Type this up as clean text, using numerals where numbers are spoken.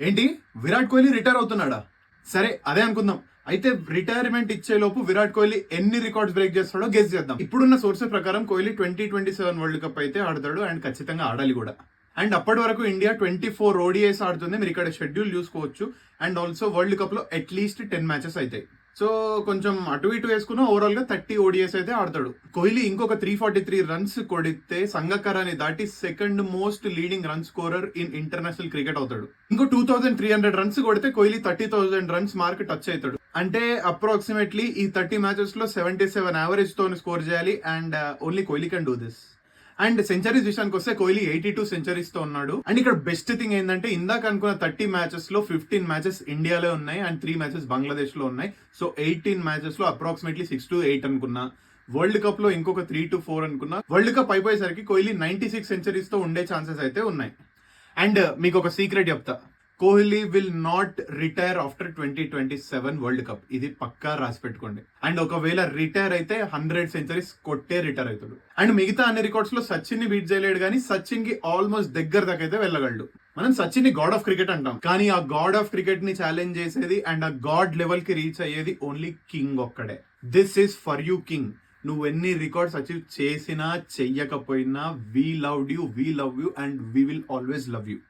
ఏంటి, విరాట్ కోహ్లీ రిటైర్ అవుతున్నాడా? సరే అదే అనుకుందాం. అయితే రిటైర్మెంట్ ఇచ్చే లోపు విరాట్ కోహ్లీ ఎన్ని రికార్డ్స్ బ్రేక్ చేస్తాడో గెస్ చేద్దాం. ఇప్పుడున్న సోర్సెస్ ప్రకారం కోహ్లీ 2027 వరల్డ్ కప్ అయితే ఆడతాడు అండ్ ఖచ్చితంగా ఆడాలి కూడా. అండ్ అప్పటి వరకు ఇండియా 24 ఓడిఐస్ ఆడుతుంది. మీరు ఇక్కడ షెడ్యూల్ చూసుకోవచ్చు. అండ్ ఆల్సో వరల్డ్ కప్ లో అట్లీస్ట్ 10 మ్యాచెస్ అవుతాయి. సో కొంచెం అటు ఇటు వేసుకున్న ఓవరాల్ గా 30 ఓడిఎస్ అయితే ఆడతాడు. కోహ్లీ ఇంకొక 343 రన్స్ కొడితే సంగక్కరాని దాటి second most leading run scorer in international cricket అవుతాడు. ఇంకో 2300 రన్స్ కొడితే కోహ్లీ 30,000 రన్స్ మార్క్ టచ్ అవుతాడు. అంటే అప్రాక్సిమేట్లీ ఈ 30 మ్యాచెస్ లో 77 యావరేజ్ తో స్కోర్ చేయాలి. And only Kohli can do this. And centuries విషయానికి వస్తే కోహ్లీ 82 సెంచరీస్ తో ఉన్నాడు. అండ్ ఇక్కడ బెస్ట్ థింగ్ ఏంటంటే ఇందాక అనుకున్న 30 మ్యాచెస్ లో 15 మ్యాచెస్ ఇండియాలో ఉన్నాయి అండ్ 3 మ్యాచెస్ బంగ్లాదేశ్ లో ఉన్నాయి. సో 18 మ్యాచెస్ లో అప్రాక్సిమేట్లీ 6 to 8 అనుకున్నా. వరల్డ్ కప్ లో ఇంకొక 3 to 4 అనుకున్నా. వరల్డ్ కప్ అయిపోయేసరికి కోహ్లీ 96 సెంచరీస్ తో ఉండే ఛాన్సెస్ అయితే ఉన్నాయి. అండ్ మీకు ఒక సీక్రెట్ చెప్తా, Kohli will not retire after 2027 world cup. ఇది పక్కా రాసి పెట్టుకోండి. అండ్ ఒకవేళ రిటైర్ అయితే 100 సెంచరీస్ కొట్టే రిటైర్ అవుతాడు. అండ్ మిగతా అన్ని రికార్డ్స్ లో సచిన్ ని బీట్ చేయలేడు, కానీ సచిన్ కి ఆల్మోస్ట్ దగ్గర దాకా అయితే వెళ్ళగలడు. మనం సచిన్ ని గాడ్ ఆఫ్ క్రికెట్ అంటాం, కానీ ఆ గాడ్ ఆఫ్ క్రికెట్ ని ఛాలెంజ్ చేసేది అండ్ ఆ గాడ్ లెవెల్ కి రీచ్ అయ్యేది ఓన్లీ కింగ్ ఒక్కడే. This is for you king. నువ్వు ఎన్ని రికార్డ్స్ అచీవ్ చేసినా చెయ్యకపోయినా we love you and we will always love you.